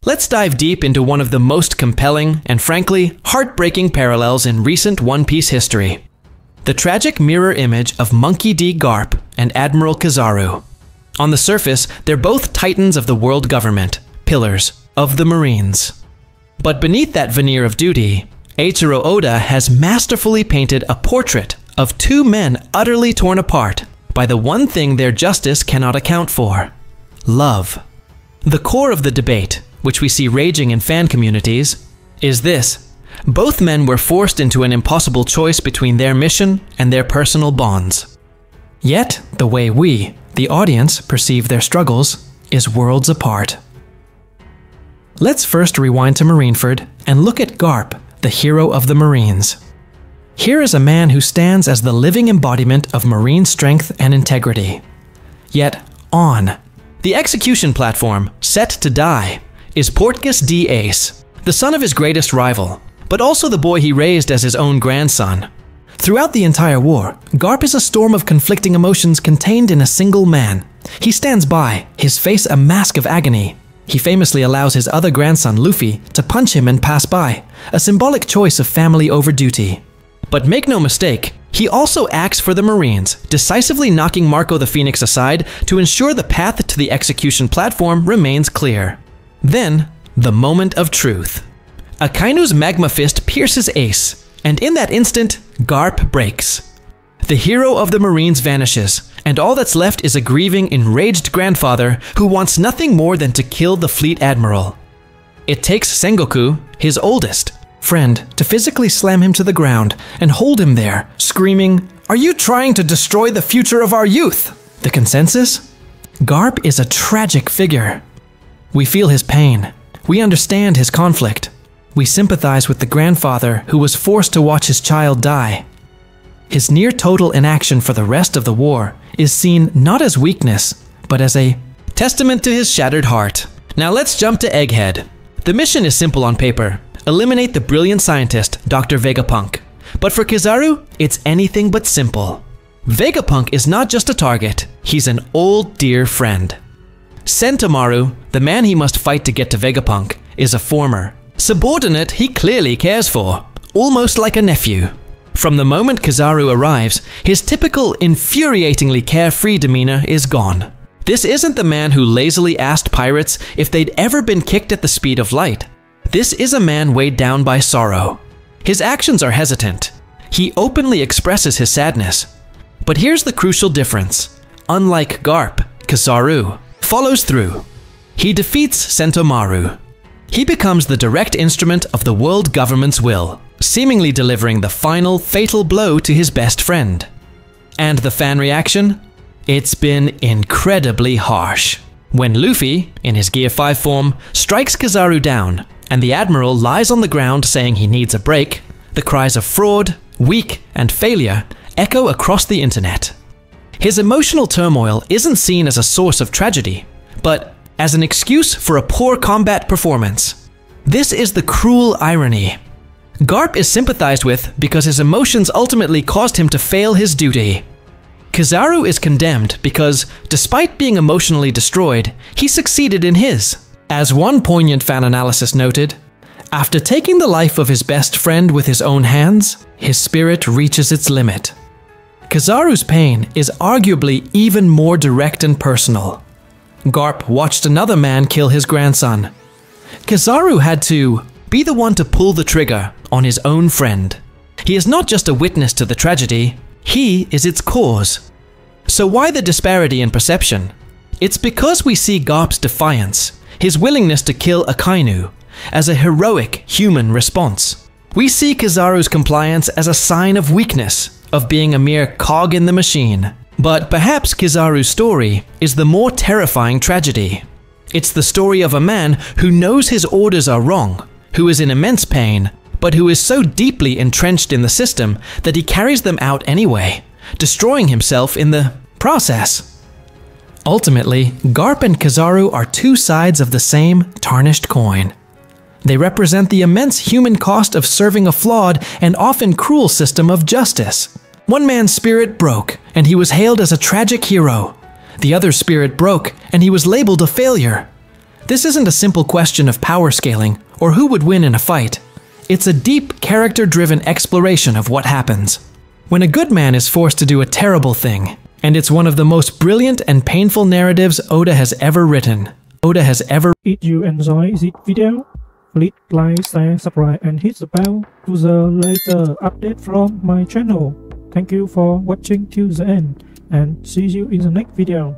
Let's dive deep into one of the most compelling and frankly heartbreaking parallels in recent One Piece history. The tragic mirror image of Monkey D. Garp and Admiral Kizaru. On the surface, they're both titans of the world government, pillars of the Marines. But beneath that veneer of duty, Eiichiro Oda has masterfully painted a portrait of two men utterly torn apart by the one thing their justice cannot account for: love. The core of the debate, which we see raging in fan communities, is this: both men were forced into an impossible choice between their mission and their personal bonds. Yet, the way we, the audience, perceive their struggles is worlds apart. Let's first rewind to Marineford and look at Garp, the hero of the Marines. Here is a man who stands as the living embodiment of Marine strength and integrity. Yet, on the execution platform, set to die, is Portgas D. Ace, the son of his greatest rival, but also the boy he raised as his own grandson. Throughout the entire war, Garp is a storm of conflicting emotions contained in a single man. He stands by, his face a mask of agony. He famously allows his other grandson, Luffy, to punch him and pass by, a symbolic choice of family over duty. But make no mistake, he also acts for the Marines, decisively knocking Marco the Phoenix aside to ensure the path to the execution platform remains clear. Then, the moment of truth. Akainu's magma fist pierces Ace, and in that instant, Garp breaks. The hero of the Marines vanishes, and all that's left is a grieving, enraged grandfather who wants nothing more than to kill the fleet admiral. It takes Sengoku, his oldest friend, to physically slam him to the ground and hold him there, screaming, "Are you trying to destroy the future of our youth?" The consensus? Garp is a tragic figure. We feel his pain. We understand his conflict. We sympathize with the grandfather who was forced to watch his child die. His near-total inaction for the rest of the war is seen not as weakness, but as a testament to his shattered heart. Now let's jump to Egghead. The mission is simple on paper: eliminate the brilliant scientist, Dr. Vegapunk. But for Kizaru, it's anything but simple. Vegapunk is not just a target, he's an old dear friend. Sentomaru, the man he must fight to get to Vegapunk, is a former subordinate he clearly cares for, almost like a nephew. From the moment Kizaru arrives, his typical infuriatingly carefree demeanor is gone. This isn't the man who lazily asked pirates if they'd ever been kicked at the speed of light. This is a man weighed down by sorrow. His actions are hesitant. He openly expresses his sadness. But here's the crucial difference. Unlike Garp, Kizaru follows through. He defeats Sentomaru. He becomes the direct instrument of the world government's will, seemingly delivering the final fatal blow to his best friend. And the fan reaction? It's been incredibly harsh. When Luffy, in his Gear 5 form, strikes Kizaru down, and the Admiral lies on the ground saying he needs a break, the cries of fraud, weak, and failure echo across the internet. His emotional turmoil isn't seen as a source of tragedy, but as an excuse for a poor combat performance. This is the cruel irony. Garp is sympathized with because his emotions ultimately caused him to fail his duty. Kizaru is condemned because, despite being emotionally destroyed, he succeeded in his. As one poignant fan analysis noted, after taking the life of his best friend with his own hands, his spirit reaches its limit. Kizaru's pain is arguably even more direct and personal. Garp watched another man kill his grandson. Kizaru had to be the one to pull the trigger on his own friend. He is not just a witness to the tragedy, he is its cause. So why the disparity in perception? It's because we see Garp's defiance, his willingness to kill Akainu, as a heroic human response. We see Kizaru's compliance as a sign of weakness, of being a mere cog in the machine. But perhaps Kizaru's story is the more terrifying tragedy. It's the story of a man who knows his orders are wrong, who is in immense pain, but who is so deeply entrenched in the system that he carries them out anyway, destroying himself in the process. Ultimately, Garp and Kizaru are two sides of the same tarnished coin. They represent the immense human cost of serving a flawed and often cruel system of justice. One man's spirit broke, and he was hailed as a tragic hero. The other's spirit broke, and he was labeled a failure. This isn't a simple question of power scaling or who would win in a fight. It's a deep, character-driven exploration of what happens when a good man is forced to do a terrible thing. And it's one of the most brilliant and painful narratives Oda has ever written. If you enjoy this video, please like, share, subscribe and hit the bell to the latest update from my channel. Thank you for watching till the end and see you in the next video.